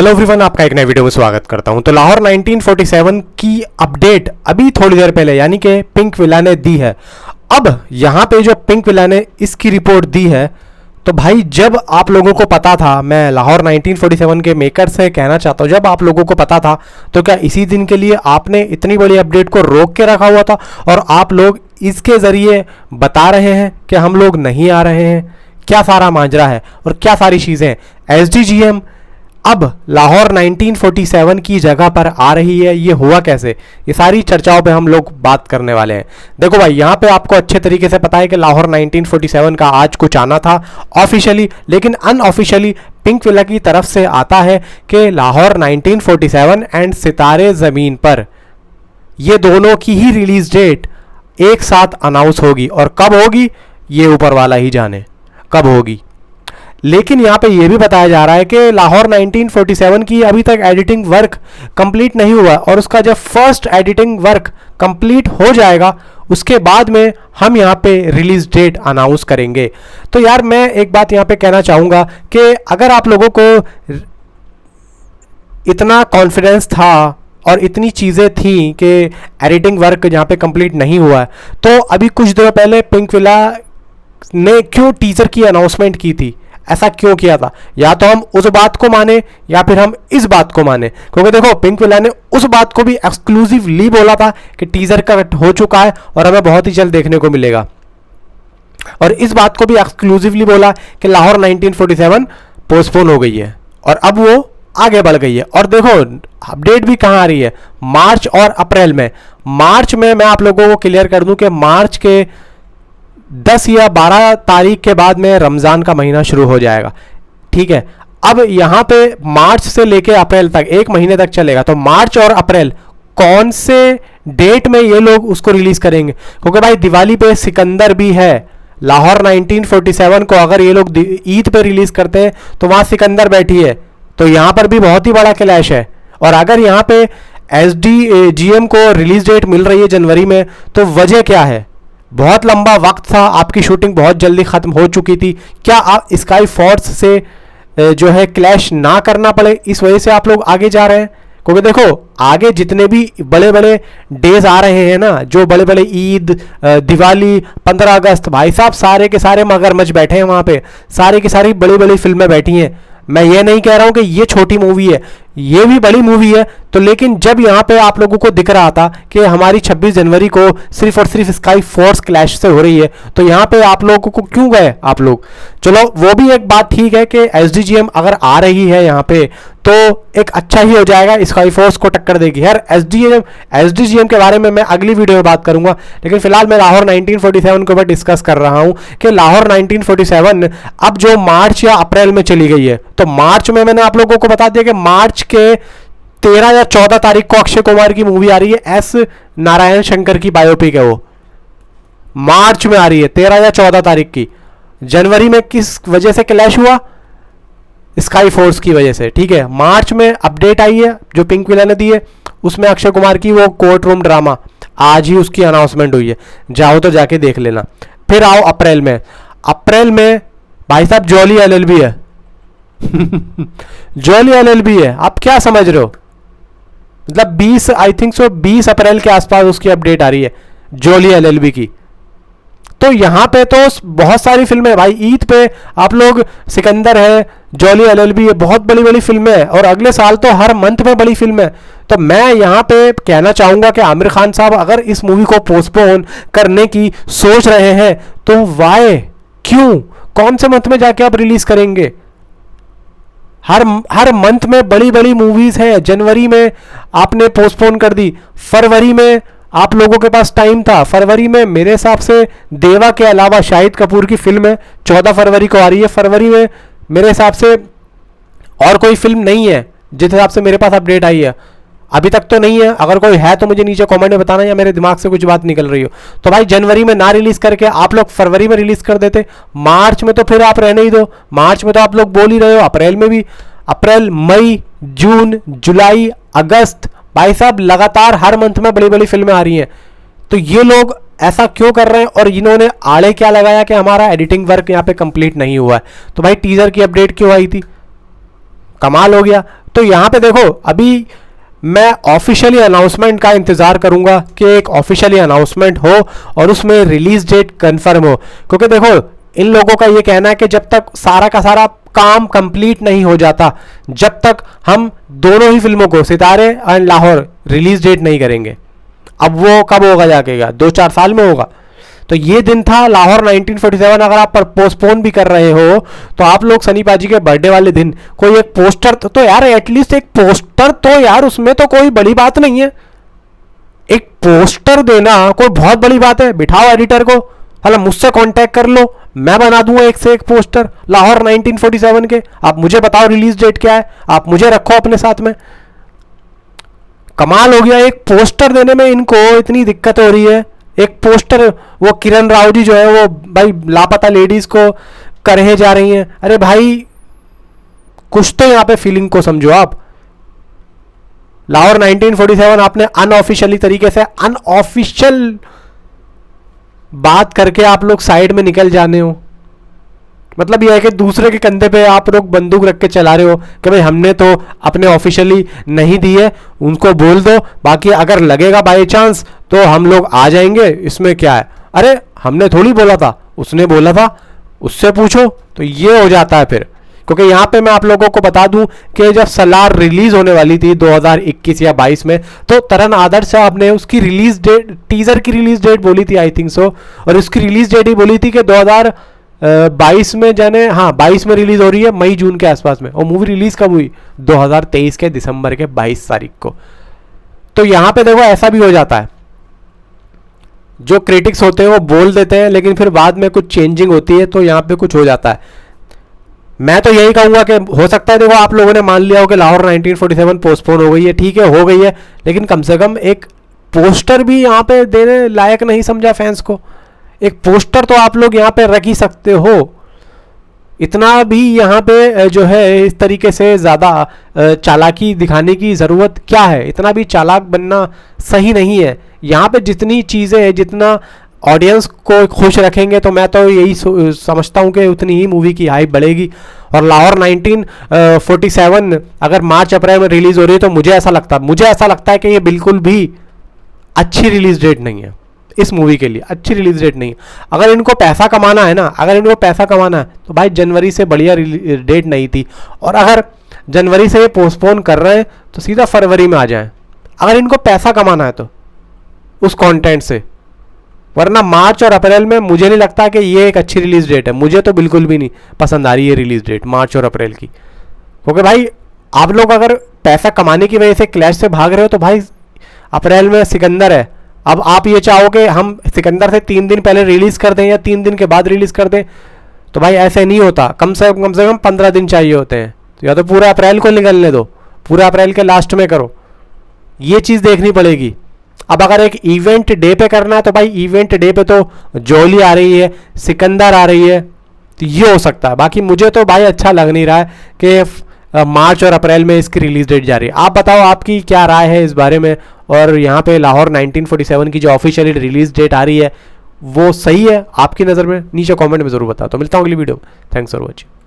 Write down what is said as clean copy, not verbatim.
Hello everyone, आपका एक नए वीडियो में स्वागत करता हूं। तो लाहौर 1947 की अपडेट अभी थोड़ी देर पहले यानी कि पिंक विला ने दी है। अब यहां पे जो पिंक विला ने इसकी रिपोर्ट दी है, तो भाई जब आप लोगों को पता था, मैं लाहौर 1947 के मेकर से कहना चाहता हूं, जब आप लोगों को पता था तो क्या इसी दिन के लिए आपने इतनी बड़ी अपडेट को रोक के रखा हुआ था और आप लोग इसके ज़रिए बता रहे हैं कि हम लोग नहीं आ रहे हैं? क्या सारा माजरा है और क्या सारी चीज़ें? SDGM अब लाहौर 1947 की जगह पर आ रही है, ये हुआ कैसे? ये सारी चर्चाओं पे हम लोग बात करने वाले हैं। देखो भाई, यहाँ पे आपको अच्छे तरीके से पता है कि लाहौर 1947 का आज कुछ आना था ऑफिशियली, लेकिन अनऑफिशियली पिंक विला की तरफ से आता है कि लाहौर 1947 एंड सितारे ज़मीन पर, ये दोनों की ही रिलीज डेट एक साथ अनाउंस होगी। और कब होगी ये ऊपर वाला ही जाने कब होगी। लेकिन यहाँ पे ये भी बताया जा रहा है कि लाहौर 1947 की अभी तक एडिटिंग वर्क कंप्लीट नहीं हुआ और उसका जब फर्स्ट एडिटिंग वर्क कंप्लीट हो जाएगा उसके बाद में हम यहाँ पे रिलीज डेट अनाउंस करेंगे। तो यार मैं एक बात यहाँ पे कहना चाहूँगा कि अगर आप लोगों को इतना कॉन्फिडेंस था और इतनी चीज़ें थी कि एडिटिंग वर्क यहाँ पे कंप्लीट नहीं हुआ है, तो अभी कुछ दिनों पहले पिंक विला ने क्यों टीजर की अनाउंसमेंट की थी? ऐसा क्यों किया था? या तो हम उस बात को माने या फिर हम इस बात को माने, क्योंकि देखो पिंक विला ने उस बात को भी एक्सक्लूसिवली बोला था कि टीजर कट हो चुका है और हमें बहुत ही जल्द देखने को मिलेगा, और इस बात को भी एक्सक्लूसिवली बोला कि लाहौर 1947 पोस्टपोन हो गई है और अब वो आगे बढ़ गई है। और देखो अपडेट भी कहाँ आ रही है, मार्च और अप्रैल में। मार्च में मैं आप लोगों को क्लियर कर दूं कि मार्च के 10 या 12 तारीख के बाद में रमज़ान का महीना शुरू हो जाएगा, ठीक है। अब यहाँ पे मार्च से लेके अप्रैल तक एक महीने तक चलेगा, तो मार्च और अप्रैल कौन से डेट में ये लोग उसको रिलीज करेंगे? क्योंकि भाई दिवाली पे सिकंदर भी है। लाहौर 1947 को अगर ये लोग ईद पे रिलीज करते हैं तो वहाँ सिकंदर बैठी है, तो यहाँ पर भी बहुत ही बड़ा क्लैश है। और अगर यहाँ पे SDGM को रिलीज डेट मिल रही है जनवरी में, तो वजह क्या है? बहुत लंबा वक्त था, आपकी शूटिंग बहुत जल्दी ख़त्म हो चुकी थी। क्या आप स्काई फोर्स से जो है क्लैश ना करना पड़े, इस वजह से आप लोग आगे जा रहे हैं? क्योंकि देखो आगे जितने भी बड़े बड़े डेज आ रहे हैं ना, जो बड़े बड़े ईद, दिवाली, 15 अगस्त, भाई साहब सारे के सारे मगरमच्छ बैठे हैं वहाँ पे, सारी की सारी बड़ी बड़ी फिल्में बैठी हैं। मैं ये नहीं कह रहा हूँ कि ये छोटी मूवी है, ये भी बड़ी मूवी है। तो लेकिन जब यहाँ पे आप लोगों को दिख रहा था कि हमारी 26 जनवरी को सिर्फ और सिर्फ स्काई फोर्स क्लैश से हो रही है, तो यहाँ पे आप लोगों को क्यों गए आप लोग? चलो वो भी एक बात ठीक है कि SDGM अगर आ रही है यहाँ पे तो एक अच्छा ही हो जाएगा, स्काई फोर्स को टक्कर देगी। यार SDGM के बारे में मैं अगली वीडियो में बात करूंगा, लेकिन फिलहाल मैं लाहौर 1947 के ऊपर डिस्कस कर रहा हूँ कि लाहौर 1947 अब जो मार्च या अप्रैल में चली गई है, तो मार्च में मैंने आप लोगों को बता दिया कि मार्च के 13 या 14 तारीख को अक्षय कुमार की मूवी आ रही है, S नारायण शंकर की बायोपिक है, वो मार्च में आ रही है 13 या 14 तारीख की। जनवरी में किस वजह से क्लैश हुआ? स्काई फोर्स की वजह से, ठीक है। मार्च में अपडेट आई है जो पिंक विला ने दी है, उसमें अक्षय कुमार की वो कोर्ट रूम ड्रामा, आज ही उसकी अनाउंसमेंट हुई है, जाओ तो जाके देख लेना। फिर आओ अप्रैल में। अप्रैल में भाई साहब जॉली LLB है जॉली LLB है। आप क्या समझ रहे हो? मतलब 20 आई थिंक सो 20 अप्रैल के आसपास उसकी अपडेट आ रही है जॉली LLB की। तो यहाँ पे तो बहुत सारी फिल्में भाई, ईद पे आप लोग सिकंदर है, जॉली LLB है, बहुत बड़ी बड़ी फिल्में हैं, और अगले साल तो हर मंथ में बड़ी फिल्म है। तो मैं यहाँ पे कहना चाहूँगा कि आमिर खान साहब अगर इस मूवी को पोस्टपोन करने की सोच रहे हैं तो वाई, क्यों, कौन से मंथ में जाके आप रिलीज करेंगे? हर मंथ में बड़ी बड़ी मूवीज हैं। जनवरी में आपने पोस्टपोन कर दी, फरवरी में आप लोगों के पास टाइम था, फरवरी में मेरे हिसाब से देवा के अलावा शाहिद कपूर की फिल्म है, 14 फरवरी को आ रही है। फरवरी में मेरे हिसाब से और कोई फिल्म नहीं है जिस हिसाब से मेरे पास अपडेट आई है, अभी तक तो नहीं है। अगर कोई है तो मुझे नीचे कमेंट में बताना, या मेरे दिमाग से कुछ बात निकल रही हो। तो भाई जनवरी में ना रिलीज करके आप लोग फरवरी में रिलीज कर देते, मार्च में तो फिर आप रहने ही दो, मार्च में तो आप लोग बोल ही रहे हो, अप्रैल में भी, अप्रैल, मई, जून, जुलाई, अगस्त, भाई साहब लगातार हर मंथ में बड़ी बड़ी फिल्में आ रही हैं। तो ये लोग ऐसा क्यों कर रहे हैं और इन्होंने आड़े क्या लगाया कि हमारा एडिटिंग वर्क यहाँ पे कंप्लीट नहीं हुआ है? तो भाई टीजर की अपडेट क्यों आई थी? कमाल हो गया। तो यहाँ पे देखो, अभी मैं ऑफिशियली अनाउंसमेंट का इंतज़ार करूंगा कि एक ऑफिशियली अनाउंसमेंट हो और उसमें रिलीज डेट कंफर्म हो, क्योंकि देखो इन लोगों का ये कहना है कि जब तक सारा का सारा काम कंप्लीट नहीं हो जाता, जब तक हम दोनों ही फिल्मों को, सितारे एंड लाहौर, रिलीज डेट नहीं करेंगे। अब वो कब होगा जाके, 2-4 साल में होगा। तो ये दिन था लाहौर 1947। अगर आप पोस्टपोन भी कर रहे हो तो आप लोग सनी पाजी के बर्थडे वाले दिन कोई एक पोस्टर तो यार, एटलीस्ट एक पोस्टर तो यार, उसमें तो कोई बड़ी बात नहीं है। एक पोस्टर देना कोई बहुत बड़ी बात है? बिठाओ एडिटर को, मतलब मुझसे कांटेक्ट कर लो, मैं बना दूंगा एक से एक पोस्टर लाहौर 1947 के। आप मुझे बताओ रिलीज डेट क्या है, आप मुझे रखो अपने साथ में। कमाल हो गया, एक पोस्टर देने में इनको इतनी दिक्कत हो रही है। एक पोस्टर, वो किरण राव जी जो है वो भाई लापता लेडीज को करहे जा रही हैं। अरे भाई कुछ तो यहां पे फीलिंग को समझो आप। लाहौर 1947 आपने अनऑफिशियली तरीके से, अनऑफिशियल बात करके आप लोग साइड में निकल जाने हो। मतलब यह है कि दूसरे के कंधे पे आप लोग बंदूक रख के चला रहे हो कि भाई हमने तो अपने ऑफिशियली नहीं दी है, उनको बोल दो, बाकी अगर लगेगा बाय चांस तो हम लोग आ जाएंगे, इसमें क्या है। अरे हमने थोड़ी बोला था, उसने बोला था, उससे पूछो। तो ये हो जाता है फिर, क्योंकि यहाँ पे मैं आप लोगों को बता दूं कि जब सलार रिलीज होने वाली थी 2021 या 22 में, तो तरन आदर्श साहब ने उसकी रिलीज डेट, टीजर की रिलीज डेट बोली थी आई थिंक सो, और उसकी रिलीज डेट ही बोली थी कि 2022 में, जाने, हाँ 22 में रिलीज हो रही है, मई जून के आसपास में। और मूवी रिलीज कब हुई? 2023 के दिसंबर के 22 तारीख को। तो यहाँ पे देखो ऐसा भी हो जाता है, जो क्रिटिक्स होते हैं वो बोल देते हैं, लेकिन फिर बाद में कुछ चेंजिंग होती है, तो यहाँ पे कुछ हो जाता है। मैं तो यही कहूंगा कि हो सकता है, देखो आप लोगों ने मान लिया हो कि लाहौर 1947 पोस्टपोन हो गई है, ठीक है हो गई है, लेकिन कम से कम एक पोस्टर भी यहाँ पे देने लायक नहीं समझा फैंस को। एक पोस्टर तो आप लोग यहाँ पे रख ही सकते हो। इतना भी यहाँ पे जो है इस तरीके से ज़्यादा चालाकी दिखाने की ज़रूरत क्या है? इतना भी चालाक बनना सही नहीं है। यहाँ पे जितनी चीज़ें, जितना ऑडियंस को खुश रखेंगे, तो मैं तो यही समझता हूँ कि उतनी ही मूवी की हाइप बढ़ेगी। और लाहौर 1947 अगर मार्च अप्रैल में रिलीज़ हो रही है, तो मुझे ऐसा लगता है कि ये बिल्कुल भी अच्छी रिलीज़ डेट नहीं है इस मूवी के लिए, अच्छी रिलीज डेट नहीं है। अगर इनको पैसा कमाना है ना, तो भाई जनवरी से बढ़िया डेट नहीं थी। और अगर जनवरी से ये पोस्टपोन कर रहे हैं तो सीधा फरवरी में आ जाएं, अगर इनको पैसा कमाना है तो उस कंटेंट से। वरना मार्च और अप्रैल में मुझे नहीं लगता कि ये एक अच्छी रिलीज डेट है। मुझे तो बिल्कुल भी नहीं पसंद आ रही है रिलीज डेट मार्च और अप्रैल की, क्योंकि भाई आप लोग अगर पैसा कमाने की वजह से क्लैश से भाग रहे हो, तो भाई अप्रैल में सिकंदर है। अब आप ये चाहो कि हम सिकंदर से 3 दिन पहले रिलीज कर दें या 3 दिन के बाद रिलीज कर दें, तो भाई ऐसे नहीं होता। कम से कम 15 दिन चाहिए होते हैं। तो या तो पूरा अप्रैल को निकलने दो, पूरा अप्रैल के लास्ट में करो, ये चीज़ देखनी पड़ेगी। अब अगर एक इवेंट डे पे करना है, तो भाई इवेंट डे पे तो जोली आ रही है, सिकंदर आ रही है, तो ये हो सकता है। बाकी मुझे तो भाई अच्छा लग नहीं रहा है कि मार्च और अप्रैल में इसकी रिलीज डेट जा रही है। आप बताओ आपकी क्या राय है इस बारे में। और यहाँ पे लाहौर 1947 की जो ऑफिशियली रिलीज डेट आ रही है, वो सही है आपकी नज़र में? नीचे कमेंट में ज़रूर बताओ। तो मिलता हूँ अगली वीडियो। Thanks for watching.